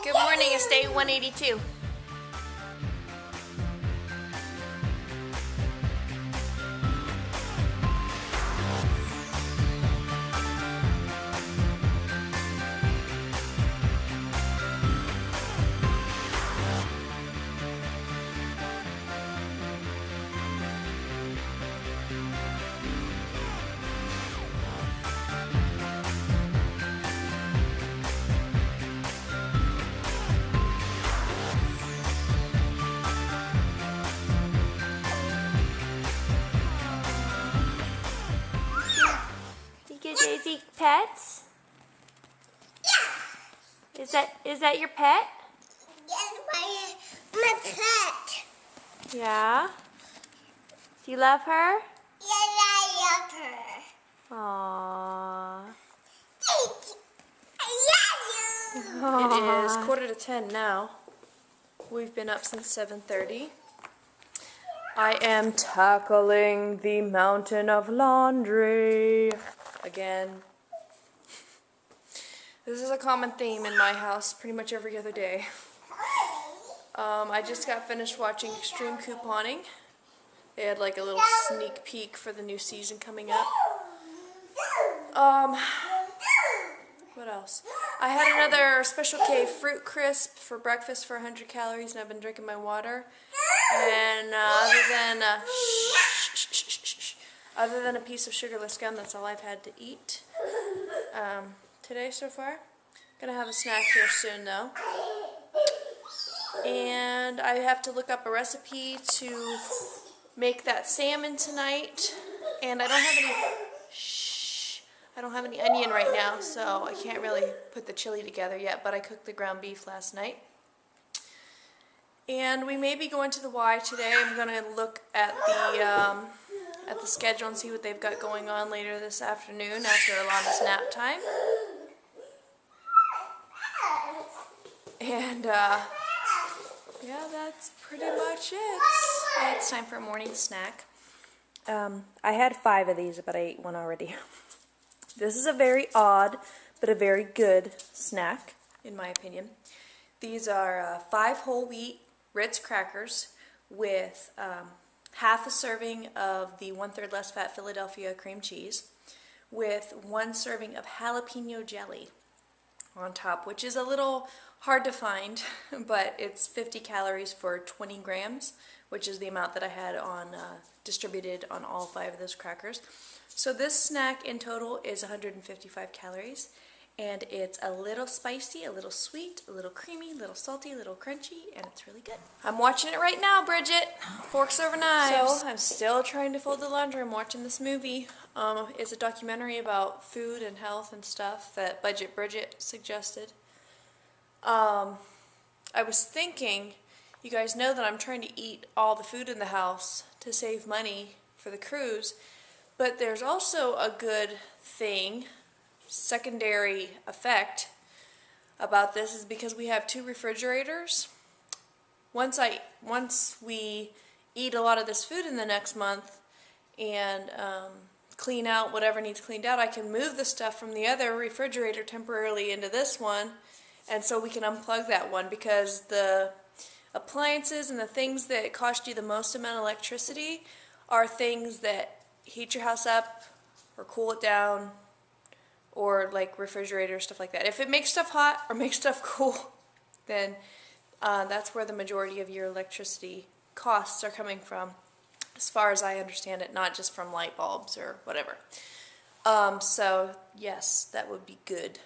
Good morning, it's day 182. You get Daisy pets? Yeah. Is that your pet? Yes, my pet. Yeah. Do you love her? Yes, I love her. Aww. I love you. It is 9:45 now. We've been up since 7:30. I am tackling the mountain of laundry again. This is a common theme in my house pretty much every other day. I just got finished watching Extreme Couponing. They had like a little sneak peek for the new season coming up. What else? I had another Special K fruit crisp for breakfast for 100 calories, and I've been drinking my water. And other than a piece of sugarless gum, that's all I've had to eat today so far. Gonna have a snack here soon though. And I have to look up a recipe to make that salmon tonight. And I don't have any onion right now, so I can't really put the chili together yet, but I cooked the ground beef last night. And we may be going to the Y today. I'm going to look at the schedule and see what they've got going on later this afternoon after Alana's nap time. And yeah, that's pretty much it. Yeah, it's time for a morning snack. I had 5 of these, but I ate one already. This is a very odd, but a very good snack, in my opinion. These are 5 whole wheat Ritz crackers with half a serving of the 1/3 less fat Philadelphia cream cheese with 1 serving of jalapeno jelly on top, which is a little hard to find, but it's 50 calories for 20 grams, which is the amount that I had on distributed on all 5 of those crackers. So this snack in total is 155 calories, and it's a little spicy, a little sweet, a little creamy, a little salty, a little crunchy, and it's really good. I'm watching it right now, Bridget. Forks over knives. So I'm still trying to fold the laundry. I'm watching this movie. It's a documentary about food and health and stuff that Budget Bridget suggested. I was thinking, you guys know that I'm trying to eat all the food in the house to save money for the cruise, but there's also a good thing, secondary effect about this is because we have 2 refrigerators. Once we eat a lot of this food in the next month and clean out whatever needs cleaned out, I can move the stuff from the other refrigerator temporarily into this one, and so we can unplug that one, because the appliances and the things that cost you the most amount of electricity are things that heat your house up or cool it down, or like refrigerators, stuff like that. If it makes stuff hot or makes stuff cool, then that's where the majority of your electricity costs are coming from, as far as I understand it, not just from light bulbs or whatever. So yes, that would be good.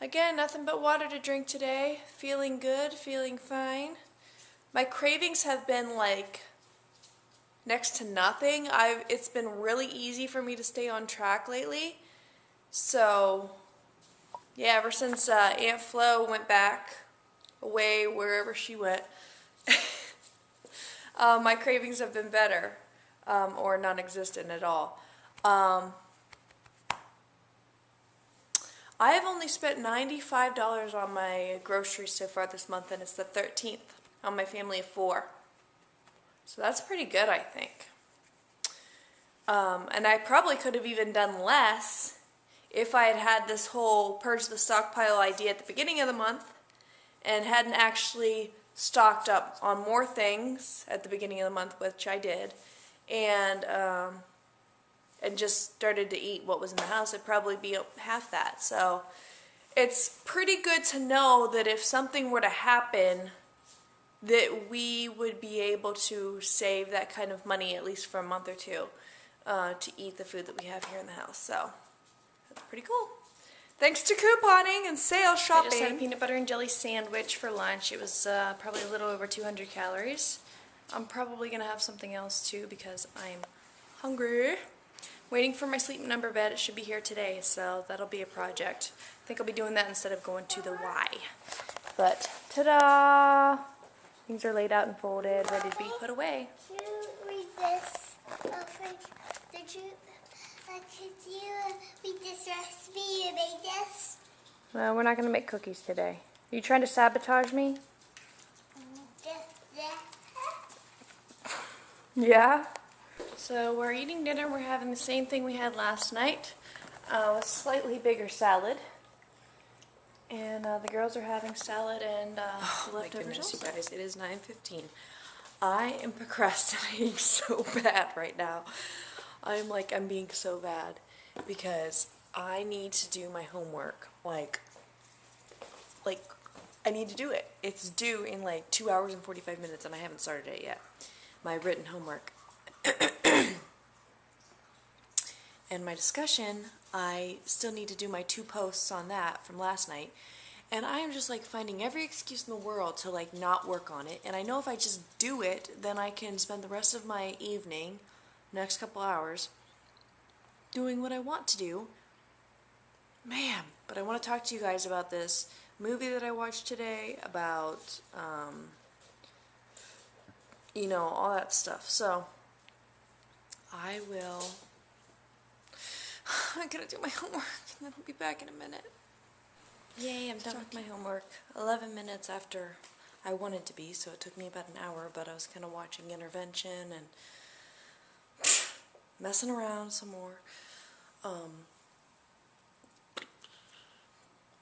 Again, nothing but water to drink today. Feeling good, feeling fine. My cravings have been like next to nothing. It's been really easy for me to stay on track lately. So yeah, ever since Aunt Flo went back away wherever she went, my cravings have been better, or non-existent at all. I have only spent $95 on my groceries so far this month, and it's the 13th on my family of 4. So that's pretty good, I think. And I probably could have even done less if I had had this whole purge the stockpile idea at the beginning of the month and hadn't actually stocked up on more things at the beginning of the month, which I did, and just started to eat what was in the house, it'd probably be half that. So it's pretty good to know that if something were to happen, that we would be able to save that kind of money at least for a month or two to eat the food that we have here in the house. So that's pretty cool. Thanks to couponing and sale shopping. I just had a peanut butter and jelly sandwich for lunch. It was probably a little over 200 calories. I'm probably going to have something else too because I'm hungry. Waiting for my sleep number bed. It should be here today, so that'll be a project. I think I'll be doing that instead of going to the Y. But ta-da! Things are laid out and folded, ready to be put away. Did you read this? Did you read this recipe you made this? Well, we're not going to make cookies today. Are you trying to sabotage me? Yeah? So we're eating dinner. We're having the same thing we had last night. A slightly bigger salad. And the girls are having salad and Oh my leftovers. goodness, you guys, it is 9:15. I am procrastinating so bad right now. I'm being so bad because I need to do my homework. Like I need to do it. It's due in 2 hours and 45 minutes and I haven't started it yet. My written homework. And my discussion, I still need to do my 2 posts on that from last night. And I am just finding every excuse in the world to not work on it. And I know if I just do it, then I can spend the rest of my evening, next couple hours, doing what I want to do. Man, but I want to talk to you guys about this movie that I watched today, about, all that stuff. So, I gotta do my homework, and then I'll be back in a minute. Yay, I'm done with my homework. 11 minutes after I wanted to be, so it took me about an hour, but I was kind of watching Intervention and messing around some more.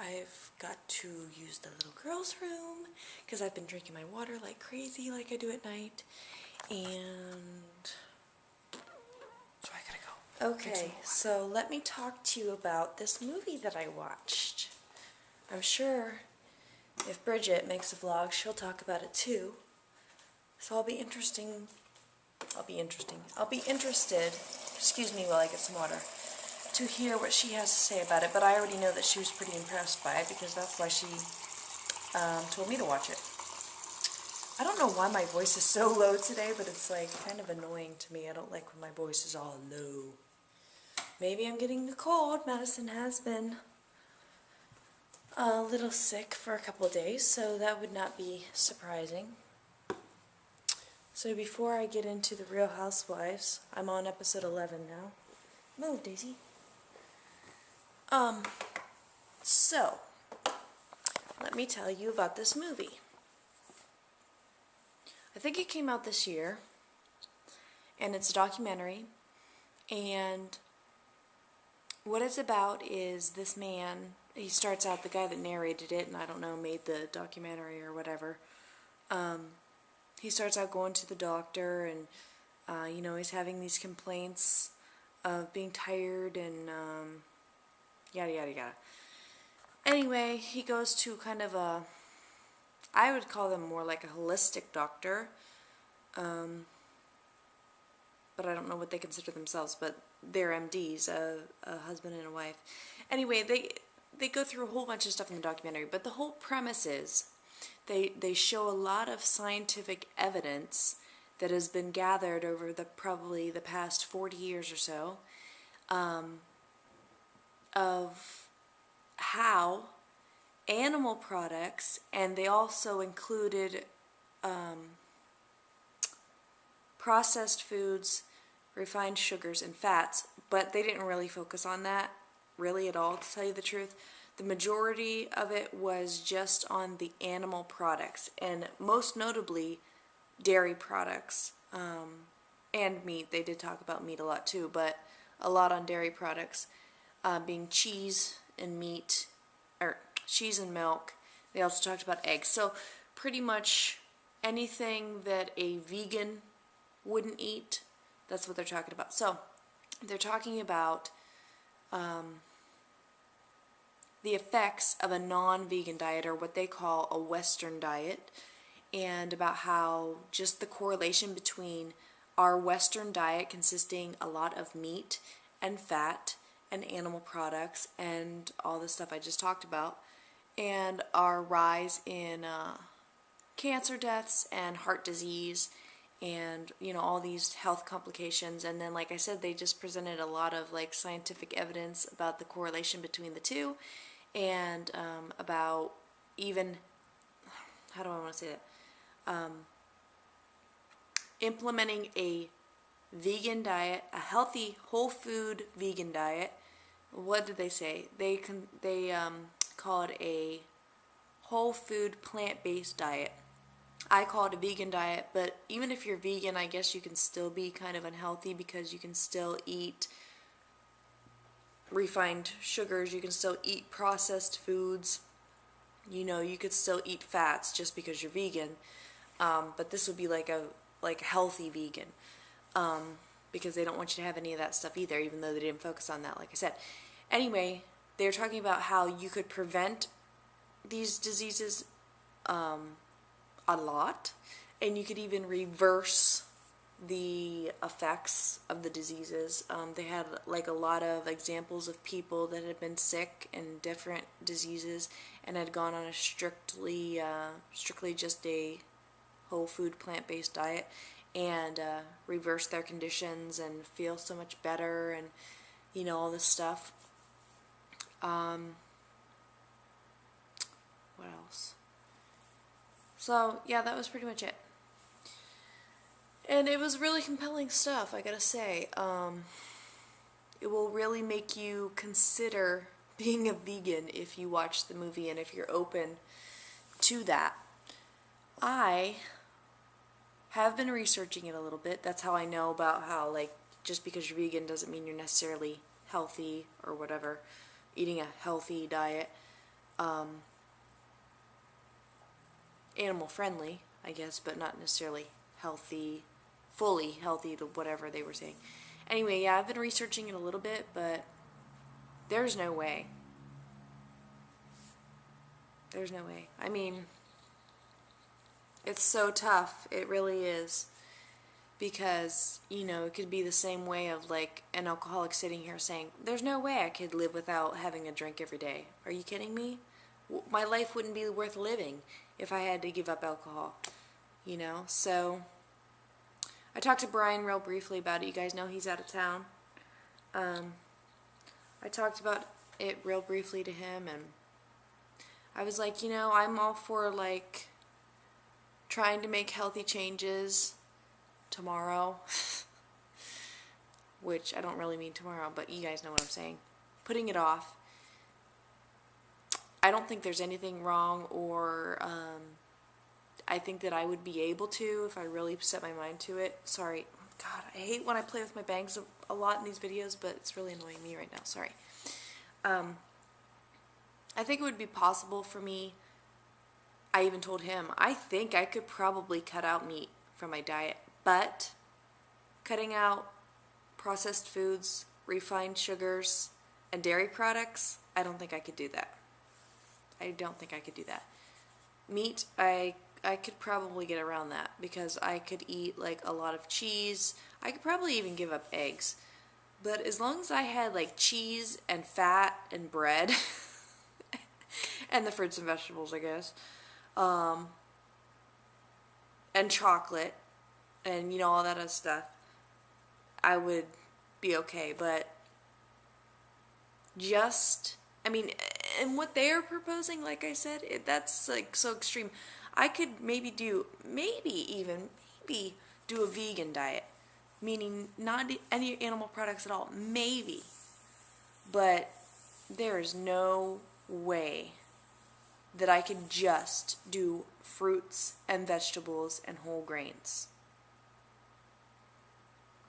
I've got to use the little girl's room, because I've been drinking my water like crazy, like I do at night, and so I gotta go. Okay, so let me talk to you about this movie that I watched. I'm sure if Bridget makes a vlog, she'll talk about it too. So I'll be interested, excuse me while I get some water, to hear what she has to say about it. But I already know that she was pretty impressed by it because that's why she told me to watch it. I don't know why my voice is so low today, but it's kind of annoying to me. I don't like when my voice is all low. Maybe I'm getting a cold. Madison has been a little sick for a couple of days, so that would not be surprising. So before I get into the Real Housewives, I'm on episode 11 now. Move, Daisy. So let me tell you about this movie. I think it came out this year, and it's a documentary, and what it's about is this man. He starts out, the guy that narrated it, and I don't know, made the documentary or whatever. He starts out going to the doctor, and, he's having these complaints of being tired and, yada, yada, yada. Anyway, he goes to kind of I would call them more like a holistic doctor, but I don't know what they consider themselves, but they're MDs, a husband and a wife. Anyway, they go through a whole bunch of stuff in the documentary, but the whole premise is they show a lot of scientific evidence that has been gathered over probably the past 40 years or so, of how animal products, and they also included processed foods, refined sugars, and fats, but they didn't really focus on that really at all, to tell you the truth. The majority of it was just on the animal products, and most notably dairy products, and meat. They did talk about meat a lot too, but a lot on dairy products. being cheese and meat, or cheese and milk. They also talked about eggs. So pretty much anything that a vegan wouldn't eat, that's what they're talking about. So they're talking about the effects of a non-vegan diet, or what they call a Western diet, and about how just the correlation between our Western diet consisting a lot of meat and fat and animal products and all the stuff I just talked about, and our rise in cancer deaths and heart disease and, you know, all these health complications. And then, like I said, they just presented a lot of like scientific evidence about the correlation between the two, and about even, how do I want to say that, implementing a vegan diet, a healthy whole food vegan diet. What did they say? They call it a whole food plant-based diet. I call it a vegan diet, but even if you're vegan, I guess you can still be kind of unhealthy, because you can still eat refined sugars, you can still eat processed foods, you know, you could still eat fats just because you're vegan. But this would be like a healthy vegan, because they don't want you to have any of that stuff either, even though they didn't focus on that, like I said. Anyway, they were talking about how you could prevent these diseases a lot, and you could even reverse the effects of the diseases. They had like a lot of examples of people that had been sick in different diseases and had gone on a strictly just a whole food plant-based diet, and reverse their conditions and feel so much better, and you know, all this stuff. What else? So yeah, that was pretty much it. And it was really compelling stuff, I gotta say. It will really make you consider being a vegan if you watch the movie and if you're open to that. I have been researching it a little bit. That's how I know about how, like, just because you're vegan doesn't mean you're necessarily healthy or whatever. Eating a healthy diet. Animal friendly, I guess, but not necessarily healthy, fully healthy to whatever they were saying. Anyway, yeah, I've been researching it a little bit, but there's no way. There's no way. I mean, it's so tough. It really is. Because, you know, it could be the same way of like an alcoholic sitting here saying, there's no way I could live without having a drink every day. Are you kidding me? My life wouldn't be worth living if I had to give up alcohol, you know? So I talked to Brian real briefly about it. You guys know he's out of town. I talked about it real briefly to him, and I was like, you know, I'm all for like trying to make healthy changes tomorrow, which I don't really mean tomorrow, but you guys know what I'm saying. Putting it off. I don't think there's anything wrong, or I think that I would be able to if I really set my mind to it. Sorry. God, I hate when I play with my bangs a lot in these videos, but it's really annoying me right now. Sorry. I think it would be possible for me. I even told him, I think I could probably cut out meat from my diet, but cutting out processed foods, refined sugars, and dairy products, I don't think I could do that. I don't think I could do that. Meat, I could probably get around that, because I could eat like a lot of cheese. I could probably even give up eggs. But as long as I had like cheese and fat and bread and the fruits and vegetables, I guess, and chocolate and, you know, all that other stuff, I would be okay. But just, I mean, and what they are proposing, like I said, that's like so extreme. I could maybe do a vegan diet, meaning not any animal products at all, maybe. But there is no way that I could just do fruits and vegetables and whole grains.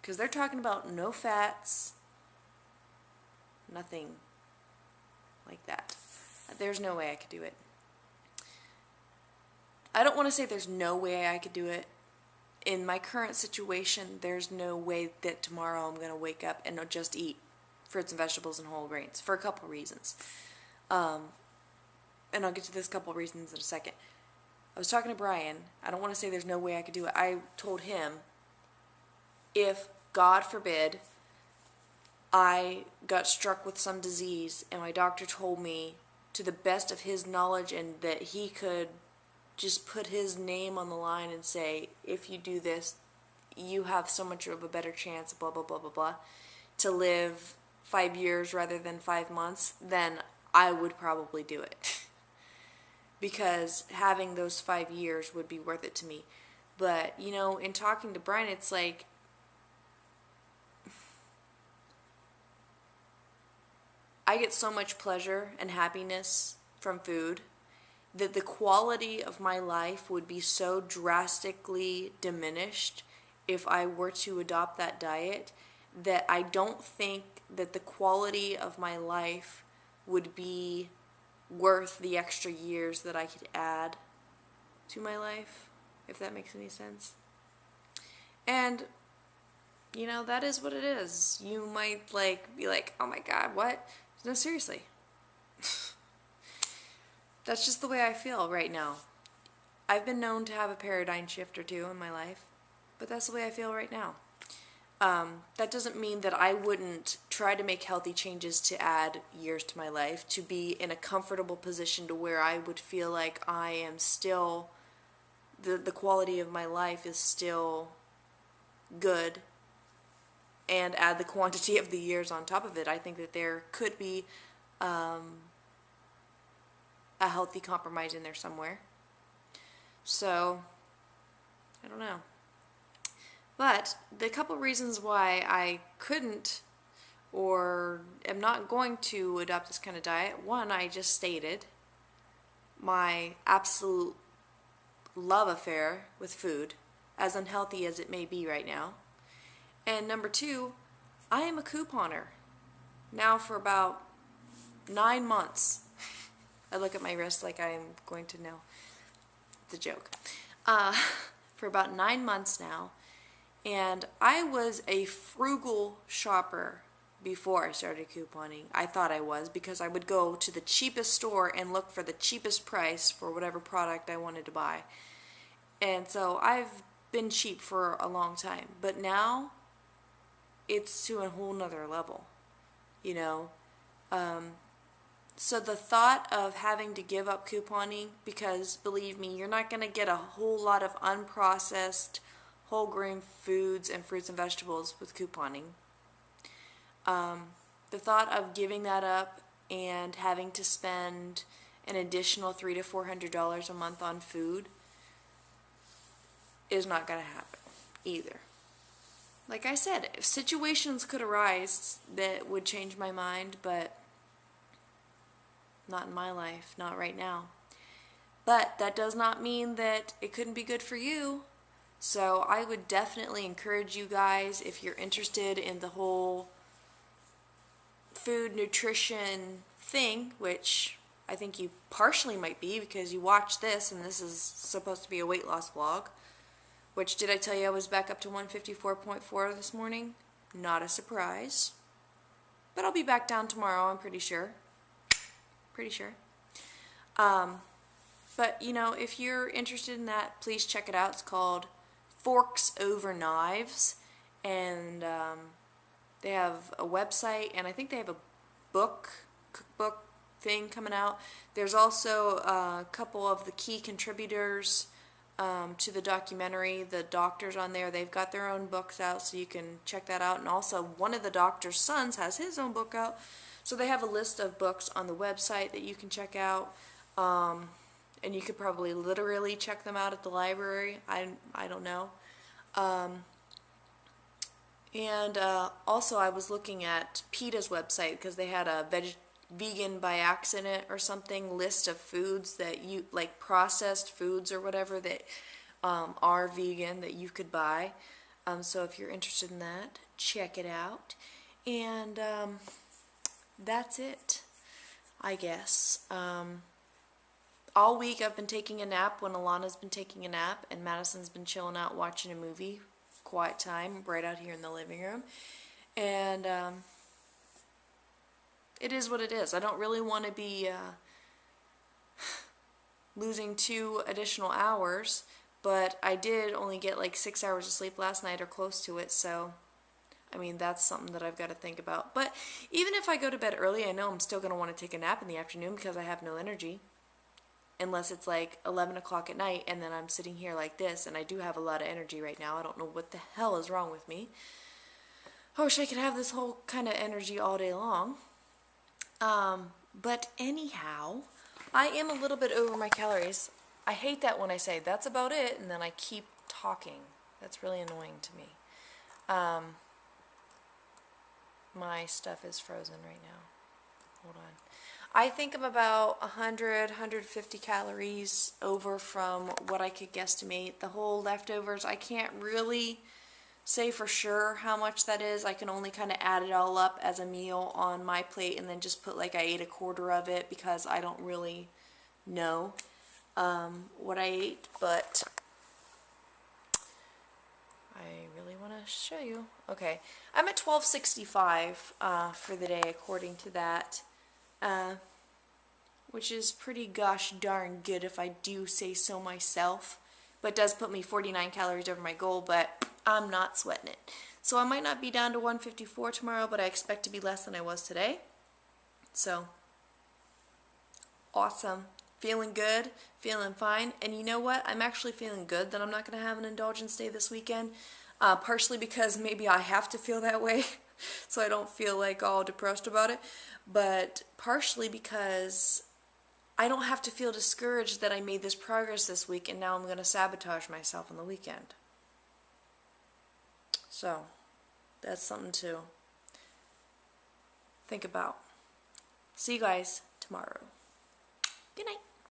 Because they're talking about no fats, Nothing like that. There's no way I could do it. I don't want to say there's no way I could do it. In my current situation, there's no way that tomorrow I'm going to wake up and just eat fruits and vegetables and whole grains for a couple reasons. And I'll get to this couple reasons in a second. I was talking to Brian. I don't want to say there's no way I could do it. I told him, if, God forbid, I got struck with some disease and my doctor told me, to the best of his knowledge, and that he could just put his name on the line and say, if you do this, you have so much of a better chance, blah, blah, blah, blah, blah, to live 5 years rather than 5 months, then I would probably do it. Because having those 5 years would be worth it to me. But, you know, in talking to Brian, it's like, I get so much pleasure and happiness from food that the quality of my life would be so drastically diminished if I were to adopt that diet, that I don't think that the quality of my life would be worth the extra years that I could add to my life, if that makes any sense. And, you know, that is what it is. You might, like, be like, oh my God, what? No, seriously. That's just the way I feel right now. I've been known to have a paradigm shift or two in my life, but that's the way I feel right now. That doesn't mean that I wouldn't try to make healthy changes to add years to my life, to be in a comfortable position to where I would feel like I am still, the quality of my life is still good, and add the quantity of the years on top of it. I think that there could be a healthy compromise in there somewhere. So, I don't know. But the couple reasons why I couldn't or am not going to adopt this kind of diet, one, I just stated, my absolute love affair with food, as unhealthy as it may be right now. And number two, I am a couponer now for about 9 months. I look at my wrist like I am going to know. It's a joke. For about 9 months now. And I was a frugal shopper before I started couponing. I thought I was, because I would go to the cheapest store and look for the cheapest price for whatever product I wanted to buy. And so I've been cheap for a long time. But now, it's to a whole nother level, you know. So the thought of having to give up couponing, because believe me, you're not going to get a whole lot of unprocessed whole grain foods and fruits and vegetables with couponing. The thought of giving that up and having to spend an additional $300 to $400 a month on food is not going to happen either. Like I said, if situations could arise that would change my mind, but not in my life, not right now. But that does not mean that it couldn't be good for you. So I would definitely encourage you guys, if you're interested in the whole food nutrition thing, which I think you partially might be because you watch this and this is supposed to be a weight loss vlog. Which, did I tell you I was back up to 154.4 this morning? Not a surprise. But I'll be back down tomorrow, I'm pretty sure. Pretty sure. But, you know, if you're interested in that, please check it out. It's called Forks Over Knives. And they have a website, and I think they have a cookbook thing coming out. There's also a couple of the key contributors to the documentary, the doctors on there. They've got their own books out, so you can check that out. And also, one of the doctor's sons has his own book out. So they have a list of books on the website that you can check out. And you could probably literally check them out at the library. I don't know. Also, I was looking at PETA's website because they had a vegan by accident or something list of foods that you, like processed foods or whatever, that are vegan that you could buy. So if you're interested in that, check it out. And that's it, I guess. All week I've been taking a nap when Alana's been taking a nap, and Madison's been chilling out watching a movie. Quiet time right out here in the living room. And it is what it is. I don't really want to be losing 2 additional hours, but I did only get like 6 hours of sleep last night or close to it, so I mean, that's something that I've got to think about. But even if I go to bed early, I know I'm still going to want to take a nap in the afternoon because I have no energy. Unless it's like 11 o'clock at night and then I'm sitting here like this, and I do have a lot of energy right now. I don't know what the hell is wrong with me. I wish I could have this whole kind of energy all day long. But anyhow, I am a little bit over my calories. I hate that when I say that's about it and then I keep talking. That's really annoying to me. My stuff is frozen right now. Hold on. I think I'm about 100, 150 calories over from what I could guesstimate. The whole leftovers, I can't really say for sure how much that is. I can only kind of add it all up as a meal on my plate and then just put like I ate a quarter of it because I don't really know what I ate, but I really want to show you. Okay, I'm at 1265 for the day according to that. Which is pretty gosh darn good if I do say so myself. But it does put me 49 calories over my goal, but I'm not sweating it. So I might not be down to 154 tomorrow, but I expect to be less than I was today. So, awesome. Feeling good, feeling fine. And you know what? I'm actually feeling good that I'm not going to have an indulgence day this weekend. Partially because maybe I have to feel that way. So I don't feel like all depressed about it, but partially because I don't have to feel discouraged that I made this progress this week and now I'm going to sabotage myself on the weekend. So that's something to think about. See you guys tomorrow. Good night.